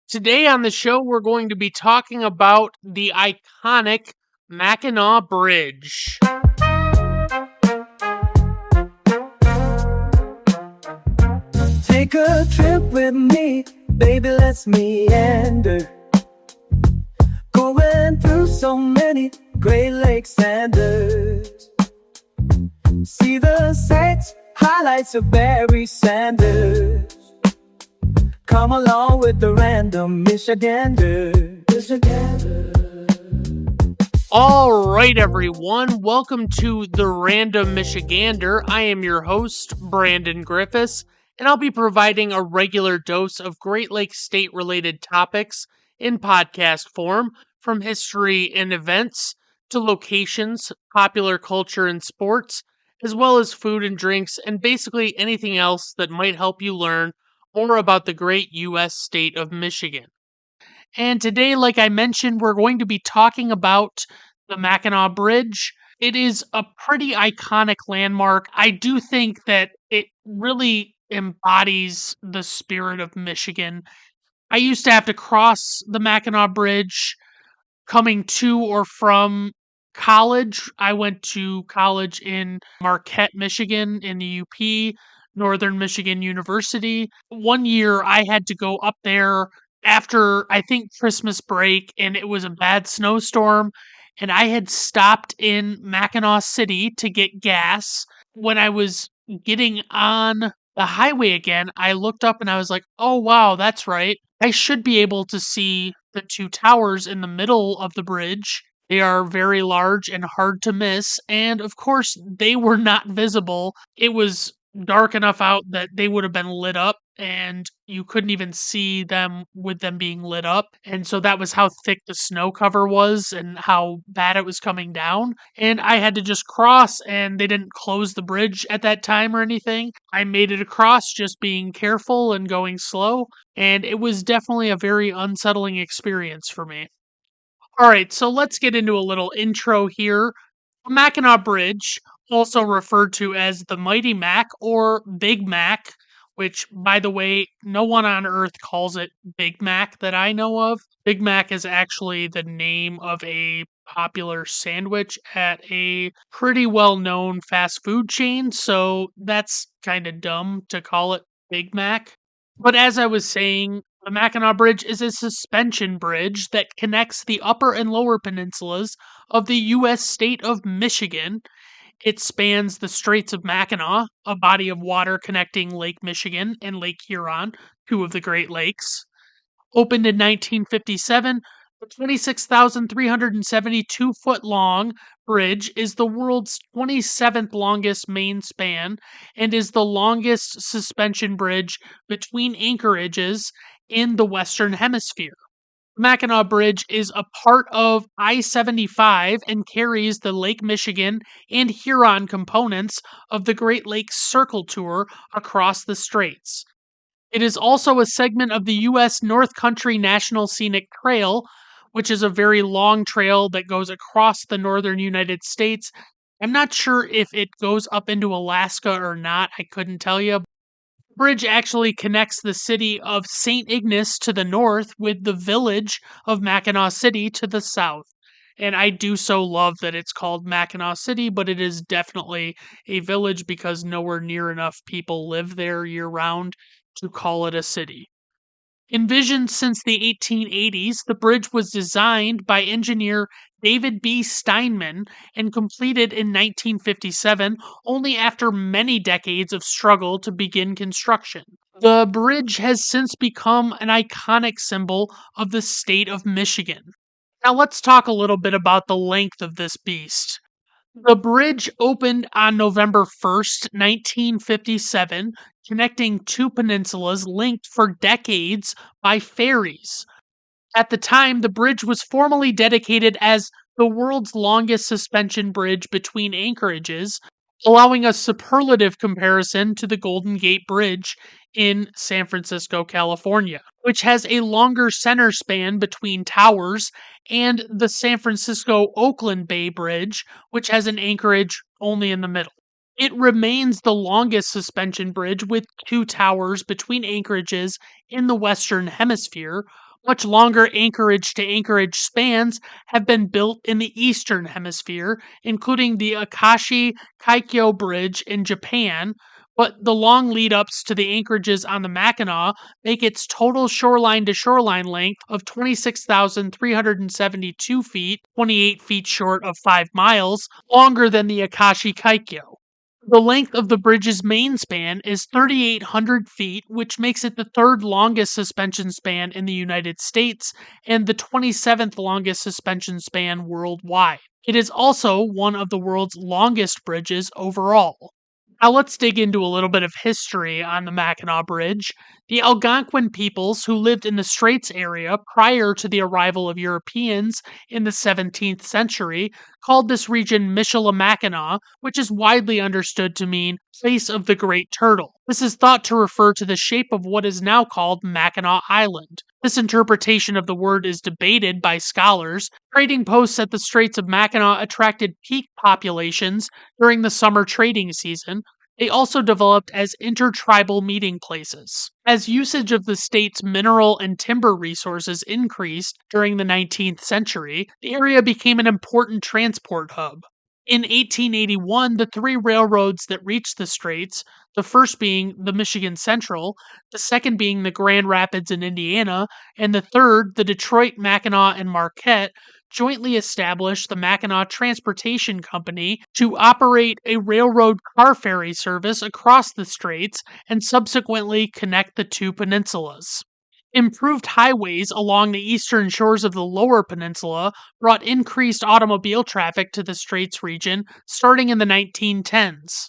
Today on the show, we're going to be talking about the iconic Mackinac Bridge. Take a trip with me, baby, let's meander. Going through so many Great Lakes standards. See the sights, highlights of Barry Sanders. Come along with the random Michigander. All right, everyone, welcome to the Random Michigander. I am your host, Brandon Griffiths, and I'll be providing a regular dose of Great Lakes state-related topics in podcast form, from history and events to locations, popular culture and sports, as well as food and drinks, and basically anything else that might help you learn more about the great U.S. state of Michigan. And today, like I mentioned, we're going to be talking about the Mackinac Bridge. It is a pretty iconic landmark. I do think that it really embodies the spirit of Michigan. I used to have to cross the Mackinac Bridge coming to or from college. I went to college in Marquette, Michigan, in the UP, Northern Michigan University. One year I had to go up there after, I think, Christmas break, and it was a bad snowstorm. And I had stopped in Mackinac City to get gas. When I was getting on the highway again, I looked up and I was like, oh, wow, that's right. I should be able to see the two towers in the middle of the bridge. They are very large and hard to miss, and of course, they were not visible. It was dark enough out that they would have been lit up, and you couldn't even see them with them being lit up. And so that was how thick the snow cover was and how bad it was coming down. And I had to just cross, and they didn't close the bridge at that time or anything. I made it across just being careful and going slow, and it was definitely a very unsettling experience for me. All right, so let's get into a little intro here. The Mackinac Bridge, also referred to as the Mighty Mac or Big Mac, which, by the way, no one on earth calls it Big Mac that I know of. Big Mac is actually the name of a popular sandwich at a pretty well known fast food chain, so that's kind of dumb to call it Big Mac. But as I was saying, the Mackinac Bridge is a suspension bridge that connects the upper and lower peninsulas of the U.S. state of Michigan. It spans the Straits of Mackinac, a body of water connecting Lake Michigan and Lake Huron, two of the Great Lakes. Opened in 1957, the 26,372-foot long bridge is the world's 27th longest main span and is the longest suspension bridge between anchorages in the Western Hemisphere. Mackinac Bridge is a part of I-75 and carries the Lake Michigan and Huron components of the Great Lakes Circle Tour across the straits. It is also a segment of the U.S. North Country National Scenic Trail, which is a very long trail that goes across the northern United States. I'm not sure if it goes up into Alaska or not, I couldn't tell you. The bridge actually connects the city of St. Ignace to the north with the village of Mackinac City to the south. And I do so love that it's called Mackinac City, but it is definitely a village because nowhere near enough people live there year round to call it a city. Envisioned since the 1880s, the bridge was designed by engineer David B. Steinman and completed in 1957, only after many decades of struggle to begin construction. The bridge has since become an iconic symbol of the state of Michigan. Now let's talk a little bit about the length of this beast. The bridge opened on November 1st, 1957, connecting two peninsulas linked for decades by ferries. At the time, the bridge was formally dedicated as the world's longest suspension bridge between anchorages, allowing a superlative comparison to the Golden Gate Bridge in San Francisco, California, which has a longer center span between towers, and the San Francisco Oakland Bay Bridge, which has an anchorage only in the middle. It remains the longest suspension bridge with two towers between anchorages in the Western Hemisphere, Much longer anchorage to anchorage spans have been built in the eastern hemisphere, including the Akashi Kaikyo Bridge in Japan, but the long lead ups to the anchorages on the Mackinac make its total shoreline to shoreline length of 26,372 feet, 28 feet short of 5 miles, longer than the Akashi Kaikyo. The length of the bridge's main span is 3,800 feet, which makes it the third longest suspension span in the United States and the 27th longest suspension span worldwide. It is also one of the world's longest bridges overall. Now let's dig into a little bit of history on the Mackinac Bridge. The Algonquin peoples who lived in the Straits area prior to the arrival of Europeans in the 17th century called this region Michilimackinac, which is widely understood to mean place of the great turtle. This is thought to refer to the shape of what is now called Mackinac Island. This interpretation of the word is debated by scholars. Trading posts at the Straits of Mackinac attracted peak populations during the summer trading season. They also developed as intertribal meeting places. As usage of the state's mineral and timber resources increased during the 19th century, the area became an important transport hub. In 1881, the three railroads that reached the Straits, the first being the Michigan Central, the second being the Grand Rapids in Indiana, and the third, the Detroit, Mackinac, and Marquette, jointly established the Mackinac Transportation Company to operate a railroad car ferry service across the straits and subsequently connect the two peninsulas. Improved highways along the eastern shores of the lower peninsula brought increased automobile traffic to the Straits region starting in the 1910s.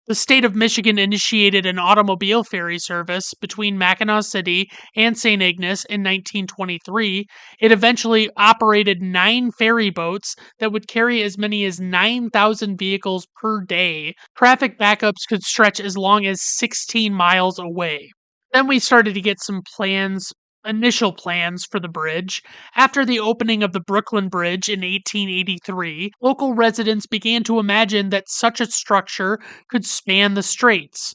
The state of Michigan initiated an automobile ferry service between Mackinac City and St. Ignace in 1923. It eventually operated 9 ferry boats that would carry as many as 9,000 vehicles per day. Traffic backups could stretch as long as 16 miles away. Then we started to get some initial plans for the bridge. After the opening of the Brooklyn Bridge in 1883, local residents began to imagine that such a structure could span the straits.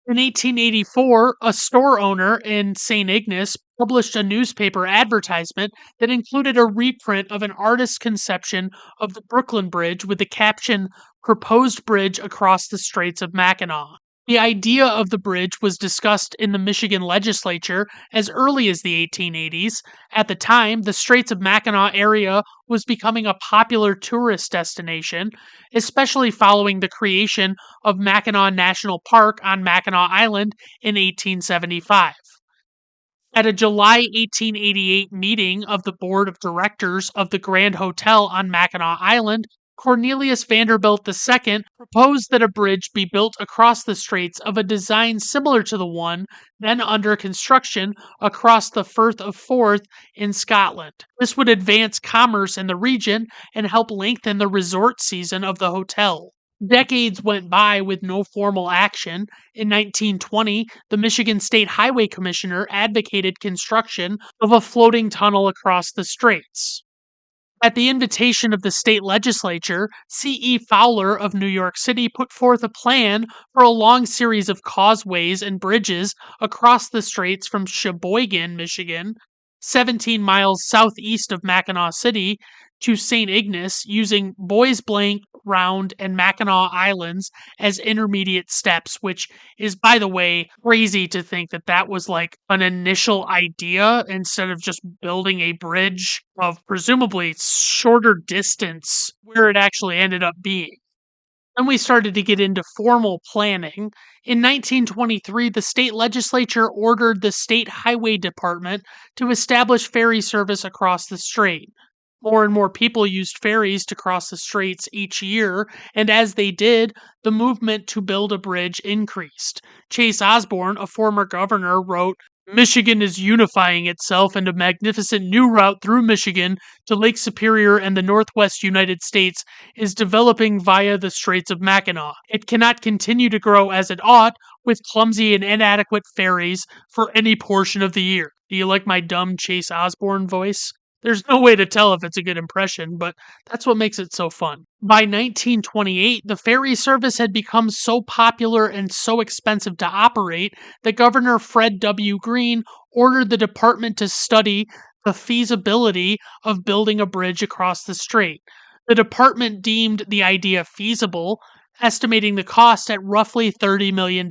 In 1884, a store owner in St. Ignace published a newspaper advertisement that included a reprint of an artist's conception of the Brooklyn Bridge with the caption, "Proposed Bridge Across the Straits of Mackinac." The idea of the bridge was discussed in the Michigan legislature as early as the 1880s. At the time, the Straits of Mackinac area was becoming a popular tourist destination, especially following the creation of Mackinac National Park on Mackinac Island in 1875. At a July 1888 meeting of the board of directors of the Grand Hotel on Mackinac Island, Cornelius Vanderbilt II proposed that a bridge be built across the straits of a design similar to the one then under construction across the Firth of Forth in Scotland. This would advance commerce in the region and help lengthen the resort season of the hotel. Decades went by with no formal action. In 1920, the Michigan State Highway Commissioner advocated construction of a floating tunnel across the straits. At the invitation of the state legislature, C.E. Fowler of New York City put forth a plan for a long series of causeways and bridges across the straits from Sheboygan, Michigan, 17 miles southeast of Mackinac City, to St. Ignace, using Boys Blank, Round, and Mackinac Islands as intermediate steps, which is, by the way, crazy to think that that was like an initial idea instead of just building a bridge of presumably shorter distance where it actually ended up being. Then we started to get into formal planning. In 1923, the state legislature ordered the State Highway Department to establish ferry service across the strait. More and more people used ferries to cross the straits each year, and as they did, the movement to build a bridge increased. Chase Osborne, a former governor, wrote, "Michigan is unifying itself, and a magnificent new route through Michigan to Lake Superior and the Northwest United States is developing via the Straits of Mackinac. It cannot continue to grow as it ought with clumsy and inadequate ferries for any portion of the year." Do you like my dumb Chase Osborne voice? There's no way to tell if it's a good impression, but that's what makes it so fun. By 1928, the ferry service had become so popular and so expensive to operate that Governor Fred W. Greene ordered the department to study the feasibility of building a bridge across the strait. The department deemed the idea feasible, estimating the cost at roughly $30 million,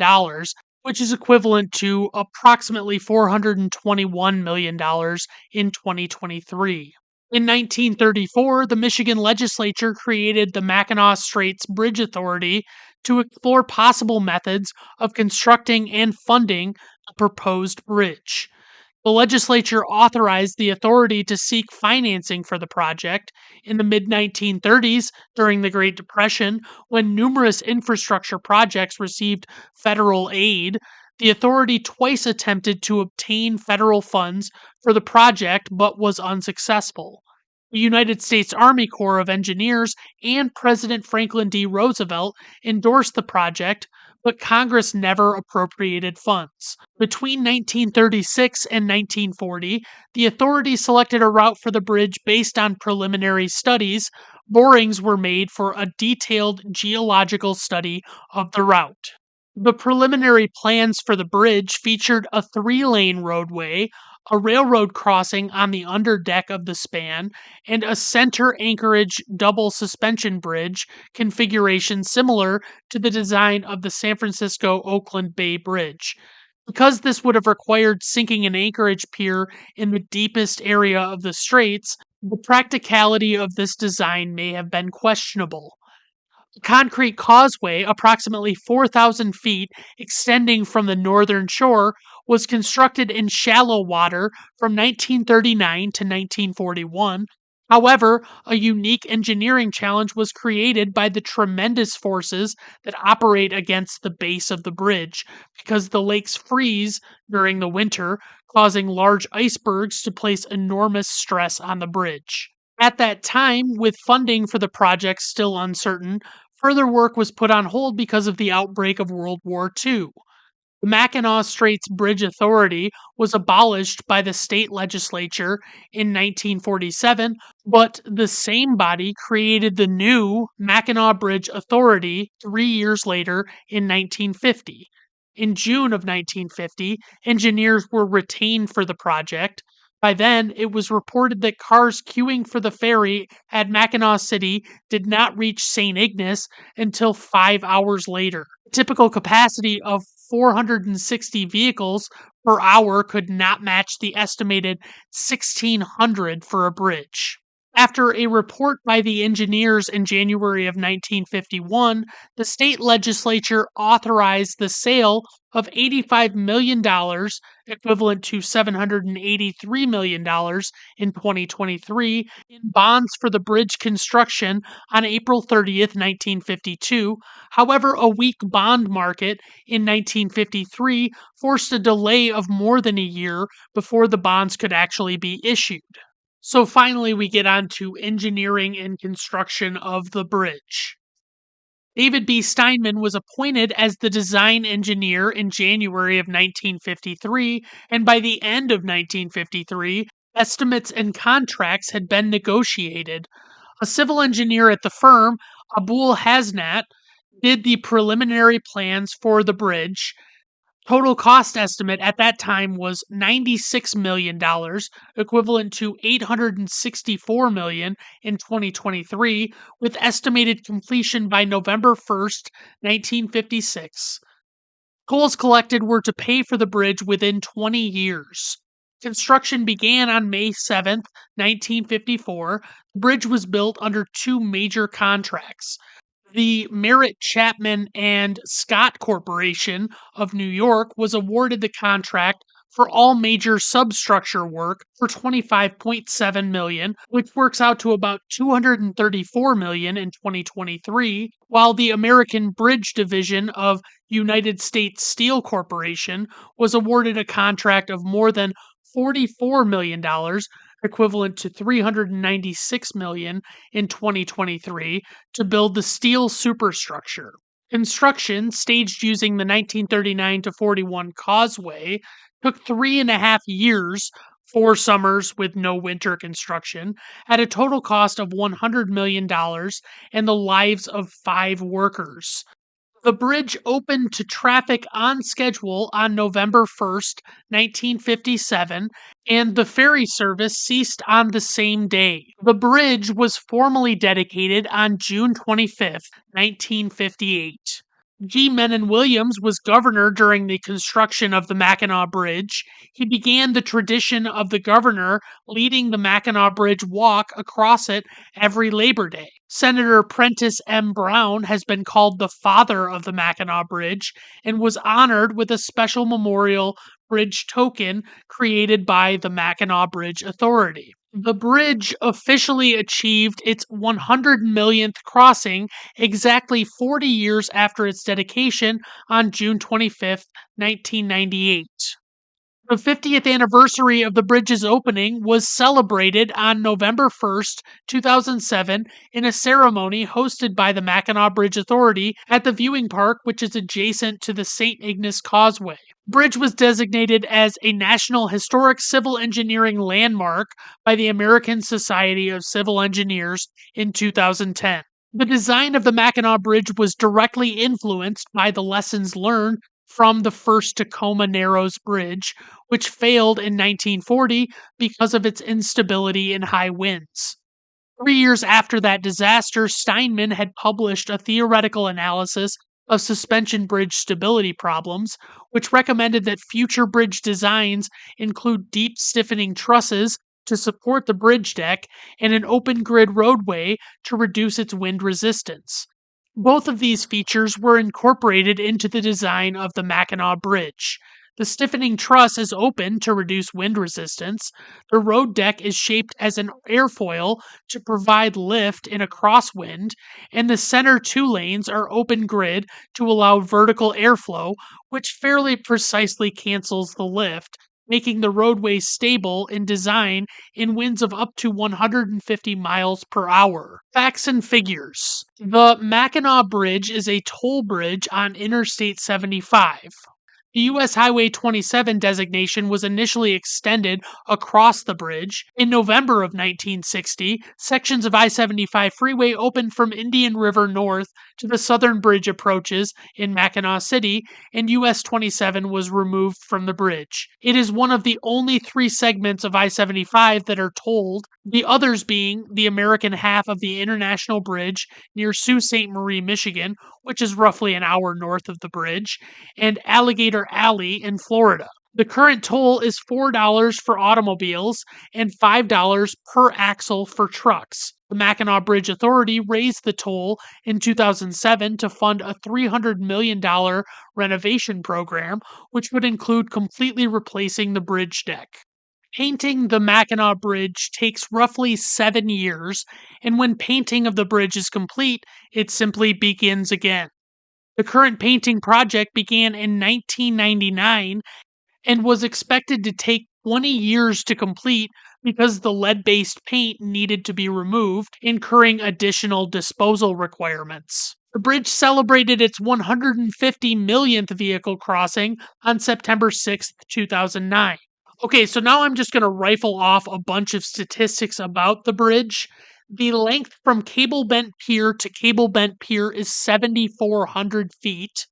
which is equivalent to approximately $421 million in 2023. In 1934, the Michigan legislature created the Mackinac Straits Bridge Authority to explore possible methods of constructing and funding the proposed bridge. The legislature authorized the authority to seek financing for the project. In the mid 1930s, during the Great Depression, when numerous infrastructure projects received federal aid, the authority twice attempted to obtain federal funds for the project but was unsuccessful. The United States Army Corps of Engineers and President Franklin D. Roosevelt endorsed the project, but Congress never appropriated funds. Between 1936 and 1940, the authority selected a route for the bridge based on preliminary studies. Borings were made for a detailed geological study of the route. The preliminary plans for the bridge featured a 3-lane roadway, a railroad crossing on the underdeck of the span, and a center anchorage double suspension bridge configuration similar to the design of the San Francisco Oakland Bay Bridge. Because this would have required sinking an anchorage pier in the deepest area of the straits, the practicality of this design may have been questionable. A concrete causeway, approximately 4,000 feet, extending from the northern shore, was constructed in shallow water from 1939 to 1941. However, a unique engineering challenge was created by the tremendous forces that operate against the base of the bridge because the lakes freeze during the winter, causing large icebergs to place enormous stress on the bridge. At that time, with funding for the project still uncertain, further work was put on hold because of the outbreak of World War II. The Mackinac Straits Bridge Authority was abolished by the state legislature in 1947, but the same body created the new Mackinac Bridge Authority 3 years later in 1950. In June of 1950, engineers were retained for the project. By then, it was reported that cars queuing for the ferry at Mackinac City did not reach St. Ignace until 5 hours later. The typical capacity of 460 vehicles per hour could not match the estimated 1,600 for a bridge. After a report by the engineers in January of 1951, the state legislature authorized the sale of $85 million, equivalent to $783 million in 2023, in bonds for the bridge construction on April 30th, 1952. However, a weak bond market in 1953 forced a delay of more than a year before the bonds could actually be issued. So finally, we get on to engineering and construction of the bridge. David B. Steinman was appointed as the design engineer in January of 1953, and by the end of 1953, estimates and contracts had been negotiated. A civil engineer at the firm, Abul Hasnat, did the preliminary plans for the bridge. Total cost estimate at that time was $96 million, equivalent to $864 million in 2023, with estimated completion by November 1st, 1956. Tolls collected were to pay for the bridge within 20 years. Construction began on May 7th, 1954. The bridge was built under two major contracts. The Merritt Chapman and Scott Corporation of New York was awarded the contract for all major substructure work for $25.7 million, which works out to about $234 million in 2023, while the American Bridge Division of United States Steel Corporation was awarded a contract of more than $44 million, equivalent to $396 million in 2023, to build the steel superstructure. Construction, staged using the 1939 to 41 causeway, took 3.5 years 4 summers with no winter construction, at a total cost of $100 million and the lives of 5 workers. The bridge opened to traffic on schedule on November 1st, 1957, and the ferry service ceased on the same day. The bridge was formally dedicated on June 25th, 1958. G. Menon Williams was governor during the construction of the Mackinac Bridge. He began the tradition of the governor leading the Mackinac Bridge walk across it every Labor Day. Senator Prentice M. Brown has been called the father of the Mackinac Bridge and was honored with a special memorial bridge token created by the Mackinac Bridge Authority. The bridge officially achieved its 100 millionth crossing exactly 40 years after its dedication on June 25th, 1998. The 50th anniversary of the bridge's opening was celebrated on November 1st, 2007, in a ceremony hosted by the Mackinac Bridge Authority at the viewing park, which is adjacent to the St. Ignace Causeway. The bridge was designated as a National Historic Civil Engineering Landmark by the American Society of Civil Engineers in 2010. The design of the Mackinac Bridge was directly influenced by the lessons learned from the first Tacoma Narrows Bridge, which failed in 1940 because of its instability in high winds. 3 years after that disaster, Steinman had published a theoretical analysis of suspension bridge stability problems, which recommended that future bridge designs include deep stiffening trusses to support the bridge deck and an open grid roadway to reduce its wind resistance. Both of these features were incorporated into the design of the Mackinac Bridge. The stiffening truss is open to reduce wind resistance. The road deck is shaped as an airfoil to provide lift in a crosswind, and the center 2 lanes are open grid to allow vertical airflow, which fairly precisely cancels the lift, making the roadway stable in design in winds of up to 150 miles per hour. Facts and figures. The Mackinac Bridge is a toll bridge on Interstate 75. The U.S. Highway 27 designation was initially extended across the bridge. In November of 1960, sections of I-75 freeway opened from Indian River north to the southern bridge approaches in Mackinac City, and US 27 was removed from the bridge. It is one of the only 3 segments of I-75 that are tolled, the others being the American half of the International Bridge near Sault Ste. Marie, Michigan, which is roughly an hour north of the bridge, and Alligator Alley in Florida. The current toll is $4 for automobiles and $5 per axle for trucks. The Mackinac Bridge Authority raised the toll in 2007 to fund a $300 million renovation program, which would include completely replacing the bridge deck. Painting the Mackinac Bridge takes roughly 7 years, and when painting of the bridge is complete, it simply begins again. The current painting project began in 1999 and was expected to take 20 years to complete because the lead-based paint needed to be removed, incurring additional disposal requirements. The bridge celebrated its 150 millionth vehicle crossing on September 6th, 2009. Okay, so now I'm just going to rifle off a bunch of statistics about the bridge. The length from Cable Bent Pier to Cable Bent Pier is 7,400 feet.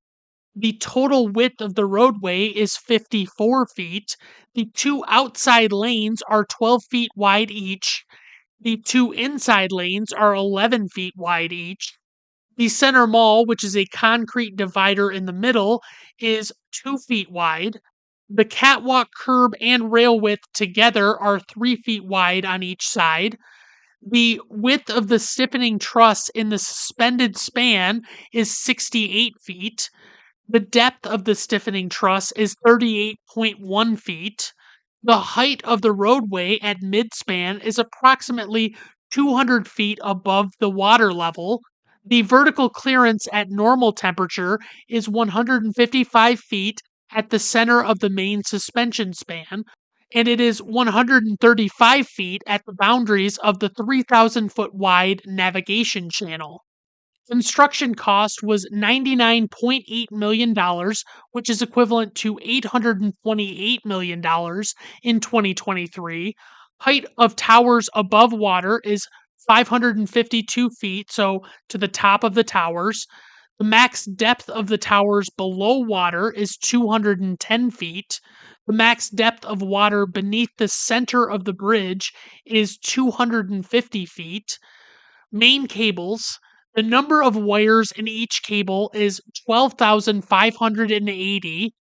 The total width of the roadway is 54 feet. The 2 outside lanes are 12 feet wide each. The 2 inside lanes are 11 feet wide each. The center mall, which is a concrete divider in the middle, is 2 feet wide. The catwalk, curb, and rail width together are 3 feet wide on each side. The width of the stiffening truss in the suspended span is 68 feet. The depth of the stiffening truss is 38.1 feet. The height of the roadway at midspan is approximately 200 feet above the water level. The vertical clearance at normal temperature is 155 feet at the center of the main suspension span, and it is 135 feet at the boundaries of the 3,000 foot wide navigation channel. Construction cost was $99.8 million, which is equivalent to $828 million in 2023. Height of towers above water is 552 feet, so to the top of the towers. The max depth of the towers below water is 210 feet. The max depth of water beneath the center of the bridge is 250 feet. Main cables. The number of wires in each cable is 12,580.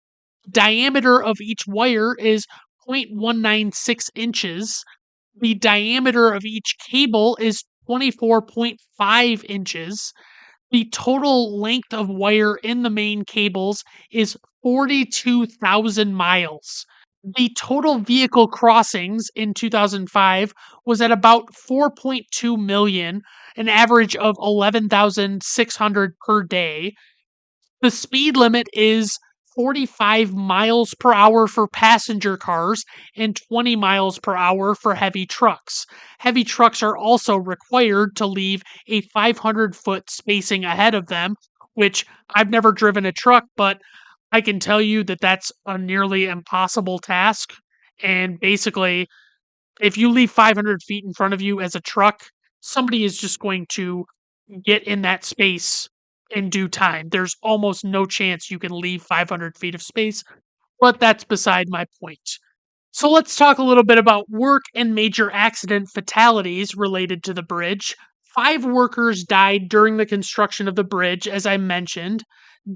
Diameter of each wire is 0.196 inches. The diameter of each cable is 24.5 inches. The total length of wire in the main cables is 42,000 miles. The total vehicle crossings in 2005 was at about 4.2 million, an average of 11,600 per day. The speed limit is 45 miles per hour for passenger cars and 20 miles per hour for heavy trucks. Heavy trucks are also required to leave a 500-foot spacing ahead of them, which I've never driven a truck, but I can tell you that that's a nearly impossible task. And basically, if you leave 500 feet in front of you as a truck, somebody is just going to get in that space in due time. There's almost no chance you can leave 500 feet of space, but that's beside my point. So let's talk a little bit about work and major accident fatalities related to the bridge. 5 workers died during the construction of the bridge, as I mentioned.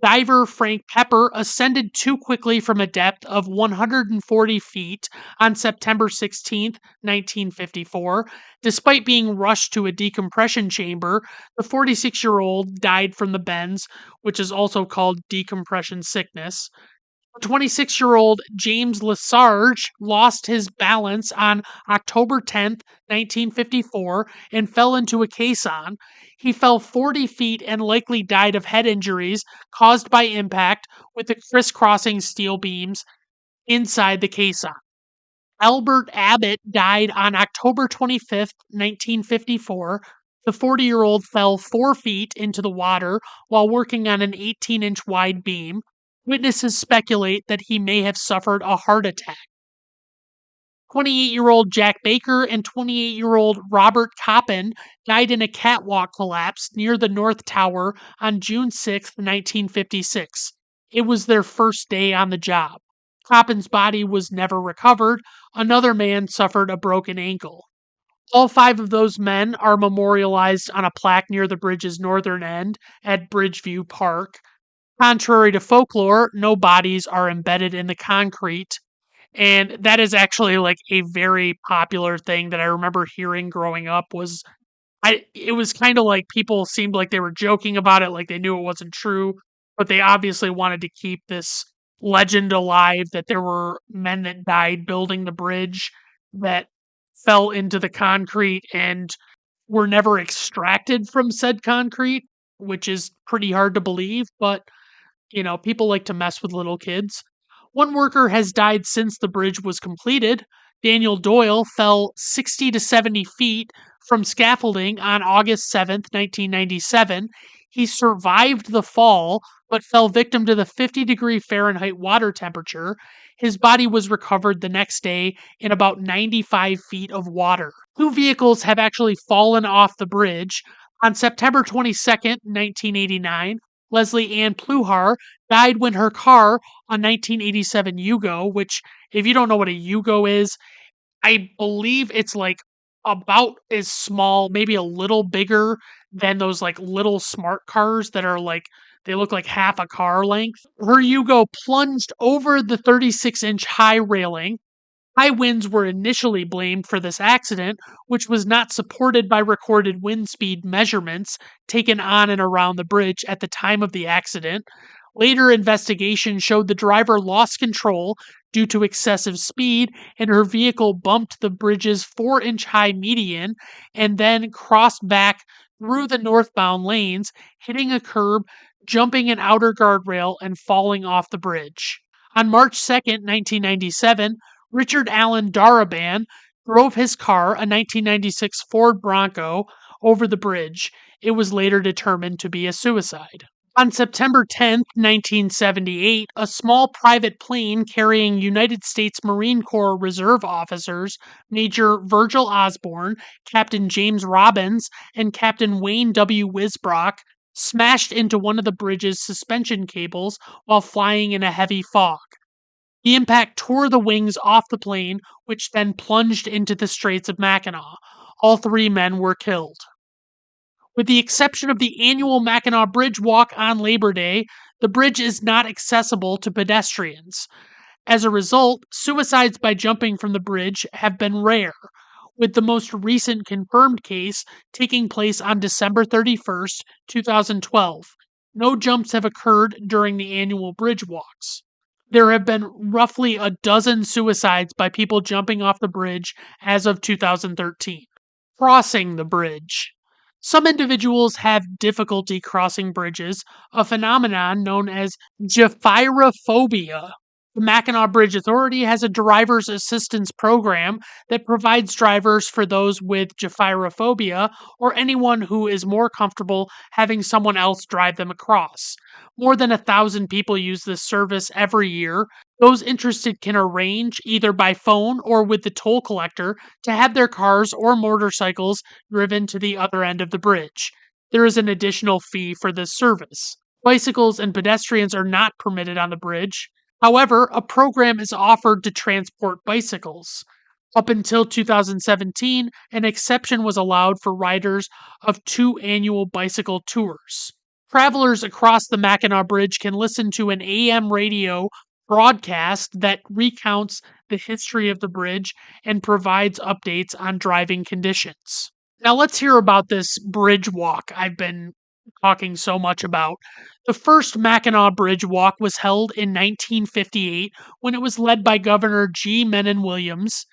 Diver Frank Pepper ascended too quickly from a depth of 140 feet on September 16th, 1954. Despite being rushed to a decompression chamber, the 46-year-old died from the bends, which is also called decompression sickness. 26-year-old James Lesarge lost his balance on October 10th, 1954, and fell into a caisson. He fell 40 feet and likely died of head injuries caused by impact with the crisscrossing steel beams inside the caisson. Albert Abbott died on October 25th, 1954. The 40-year-old fell 4 feet into the water while working on an 18-inch wide beam. Witnesses speculate that he may have suffered a heart attack. 28-year-old Jack Baker and 28-year-old Robert Coppin died in a catwalk collapse near the North Tower on June 6th, 1956. It was their first day on the job. Coppin's body was never recovered. Another man suffered a broken ankle. All 5 of those men are memorialized on a plaque near the bridge's northern end at Bridgeview Park. Contrary to folklore, no bodies are embedded in the concrete. And that is actually like a very popular thing that I remember hearing growing up was it was kind of like people seemed like they were joking about it, like they knew it wasn't true, but they obviously wanted to keep this legend alive that there were men that died building the bridge that fell into the concrete and were never extracted from said concrete, which is pretty hard to believe, but people like to mess with little kids. 1 worker has died since the bridge was completed. Daniel Doyle fell 60 to 70 feet from scaffolding on August 7th, 1997. He survived the fall, but fell victim to the 50-degree Fahrenheit water temperature. His body was recovered the next day in about 95 feet of water. 2 vehicles have actually fallen off the bridge. On September 22nd, 1989, Leslie Ann Pluhar died when her car, a 1987 Yugo, which, if you don't know what a Yugo is, I believe it's like about as small, maybe a little bigger than those like little smart cars that are like, they look like half a car length. Her Yugo plunged over the 36-inch high railing. High winds were initially blamed for this accident, which was not supported by recorded wind speed measurements taken on and around the bridge at the time of the accident. Later investigation showed the driver lost control due to excessive speed, and her vehicle bumped the bridge's 4-inch high median and then crossed back through the northbound lanes, hitting a curb, jumping an outer guardrail, and falling off the bridge. On March 2nd, 1997, Richard Allen Daraban drove his car, a 1996 Ford Bronco, over the bridge. It was later determined to be a suicide. On September 10th, 1978, a small private plane carrying United States Marine Corps Reserve officers, Major Virgil Osborne, Captain James Robbins, and Captain Wayne W. Wisbrock, smashed into one of the bridge's suspension cables while flying in a heavy fog. The impact tore the wings off the plane, which then plunged into the Straits of Mackinac. All three men were killed. With the exception of the annual Mackinac Bridge Walk on Labor Day, the bridge is not accessible to pedestrians. As a result, suicides by jumping from the bridge have been rare, with the most recent confirmed case taking place on December 31st, 2012. No jumps have occurred during the annual bridge walks. There have been roughly a dozen suicides by people jumping off the bridge as of 2013. Crossing the bridge. Some individuals have difficulty crossing bridges, a phenomenon known as gyphyrophobia. The Mackinac Bridge Authority has a driver's assistance program that provides drivers for those with gyphyrophobia or anyone who is more comfortable having someone else drive them across. More than 1,000 people use this service every year. Those interested can arrange, either by phone or with the toll collector, to have their cars or motorcycles driven to the other end of the bridge. There is an additional fee for this service. Bicycles and pedestrians are not permitted on the bridge. However, a program is offered to transport bicycles. Up until 2017, an exception was allowed for riders of 2 annual bicycle tours. Travelers across the Mackinac Bridge can listen to an AM radio broadcast that recounts the history of the bridge and provides updates on driving conditions. Now, let's hear about this bridge walk I've been talking so much about. The first Mackinac Bridge Walk was held in 1958 when it was led by Governor G. Menon Williams.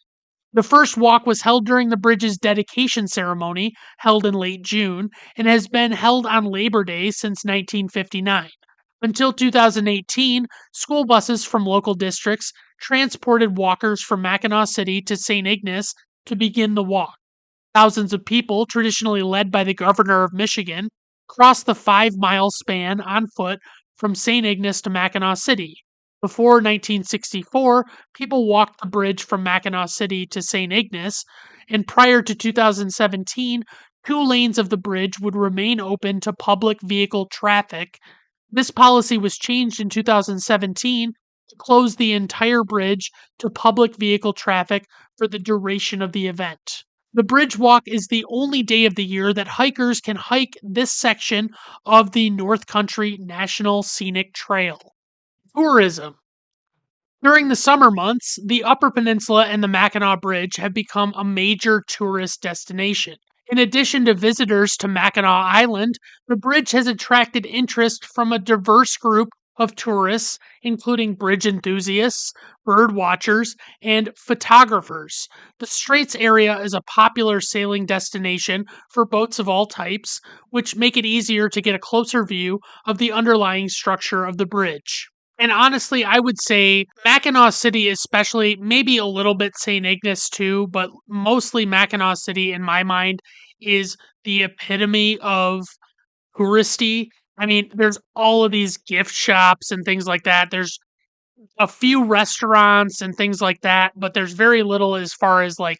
The first walk was held during the bridge's dedication ceremony, held in late June, and has been held on Labor Day since 1959. Until 2018, school buses from local districts transported walkers from Mackinac City to St. Ignace to begin the walk. Thousands of people, traditionally led by the governor of Michigan, crossed the 5-mile span on foot from St. Ignace to Mackinac City. Before 1964, people walked the bridge from Mackinac City to St. Ignace, and prior to 2017, 2 lanes of the bridge would remain open to public vehicle traffic. This policy was changed in 2017 to close the entire bridge to public vehicle traffic for the duration of the event. The bridge walk is the only day of the year that hikers can hike this section of the North Country National Scenic Trail. Tourism. During the summer months, the Upper Peninsula and the Mackinac Bridge have become a major tourist destination. In addition to visitors to Mackinac Island, the bridge has attracted interest from a diverse group of tourists, including bridge enthusiasts, bird watchers, and photographers. The Straits area is a popular sailing destination for boats of all types, which make it easier to get a closer view of the underlying structure of the bridge. And honestly, I would say Mackinac City, especially, maybe a little bit St. Ignace too, but mostly Mackinac City in my mind is the epitome of touristy. I mean, there's all of these gift shops and things like that. There's a few restaurants and things like that, but there's very little as far as like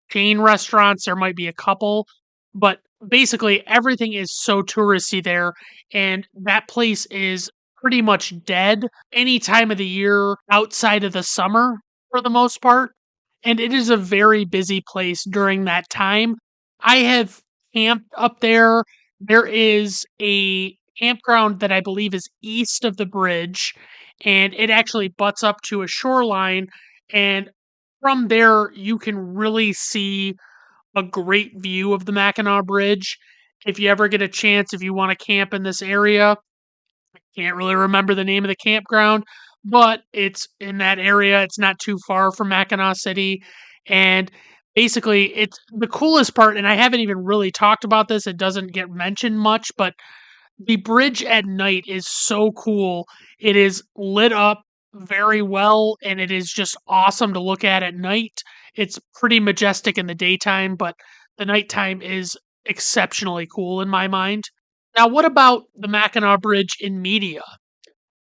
chain restaurants. There might be a couple, but basically everything is so touristy there, and that place is pretty much dead any time of the year outside of the summer for the most part. And it is a very busy place during that time. I have camped up there. There is a campground that I believe is east of the bridge, and it actually butts up to a shoreline. And from there, you can really see a great view of the Mackinac Bridge. If you ever get a chance, if you want to camp in this area, I can't really remember the name of the campground, but it's in that area. It's not too far from Mackinac City. And basically, it's the coolest part. And I haven't even really talked about this, it doesn't get mentioned much, but the bridge at night is so cool. It is lit up very well, and it is just awesome to look at night. It's pretty majestic in the daytime, but the nighttime is exceptionally cool in my mind. Now, what about the Mackinac Bridge in media?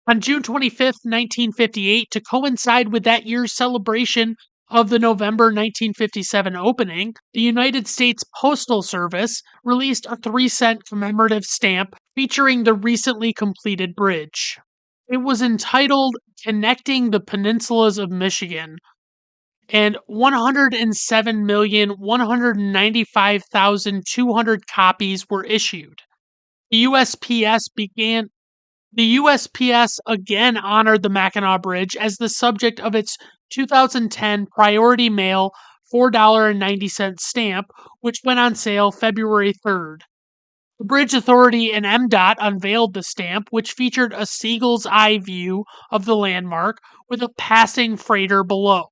On June 25th, 1958, to coincide with that year's celebration of the November 1957 opening, the United States Postal Service released a 3-cent commemorative stamp featuring the recently completed bridge. It was entitled Connecting the Peninsulas of Michigan, and 107,195,200 copies were issued. The USPS began the USPS again honored the Mackinac Bridge as the subject of its 2010 Priority Mail $4.90 stamp, which went on sale February 3rd. The Bridge Authority and MDOT unveiled the stamp, which featured a seagull's eye view of the landmark with a passing freighter below.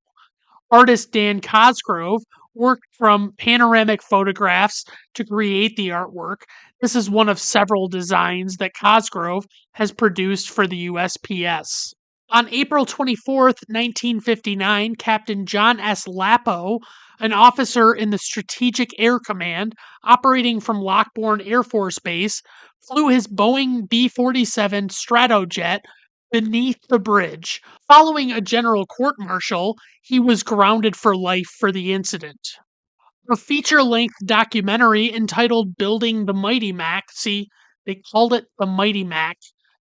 Artist Dan Cosgrove worked from panoramic photographs to create the artwork. This is one of several designs that Cosgrove has produced for the USPS. On April 24th, 1959, Captain John S. Lapo, an officer in the Strategic Air Command operating from Lockbourne Air Force Base, flew his Boeing B 47 Stratojet beneath the bridge. Following a general court martial, he was grounded for life for the incident. A feature length documentary entitled Building the Mighty Mac, see, they called it the Mighty Mac,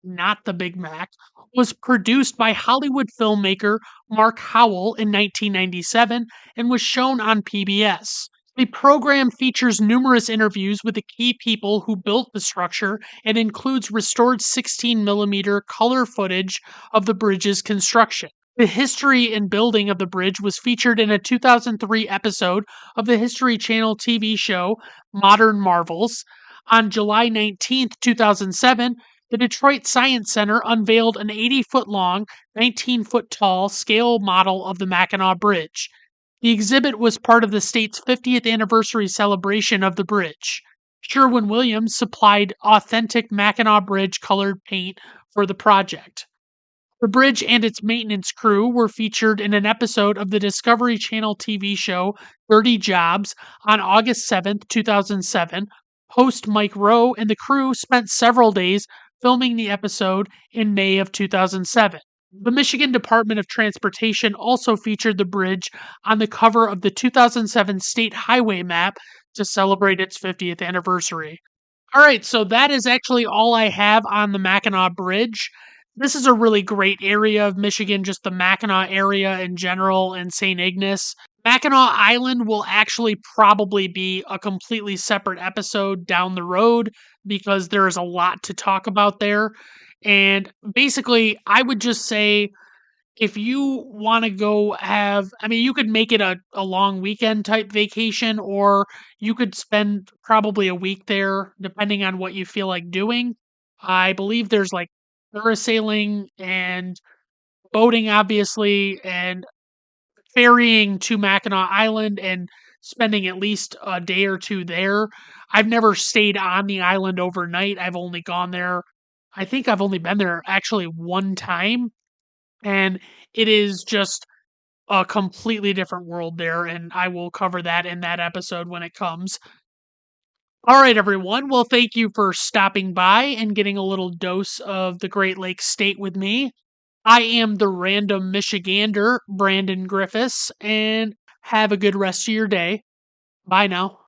not the Big Mac, was produced by Hollywood filmmaker Mark Howell in 1997 and was shown on PBS. The program features numerous interviews with the key people who built the structure and includes restored 16mm color footage of the bridge's construction. The history and building of the bridge was featured in a 2003 episode of the History Channel TV show Modern Marvels. On July 19th, 2007, the Detroit Science Center unveiled an 80-foot long, 19-foot tall scale model of the Mackinac Bridge. The exhibit was part of the state's 50th anniversary celebration of the bridge. Sherwin-Williams supplied authentic Mackinac Bridge colored paint for the project. The bridge and its maintenance crew were featured in an episode of the Discovery Channel TV show Dirty Jobs on August 7th, 2007. Host Mike Rowe and the crew spent several days filming the episode in May of 2007. The Michigan Department of Transportation also featured the bridge on the cover of the 2007 state highway map to celebrate its 50th anniversary. All right, so that is actually all I have on the Mackinac Bridge. This is a really great area of Michigan, just the Mackinac area in general and St. Ignace. Mackinac Island will actually probably be a completely separate episode down the road because there is a lot to talk about there. And basically, I would just say if you want to go you could make it a long weekend type vacation, or you could spend probably a week there, depending on what you feel like doing. I believe there's like parasailing and boating, obviously, and ferrying to Mackinac Island and spending at least a day or two there. I've never stayed on the island overnight. I've only gone there. I think I've only been there actually one time, and it is just a completely different world there, and I will cover that in that episode when it comes. All right, everyone. Well, thank you for stopping by and getting a little dose of the Great Lakes State with me. I am the random Michigander, Brandon Griffiths, and have a good rest of your day. Bye now.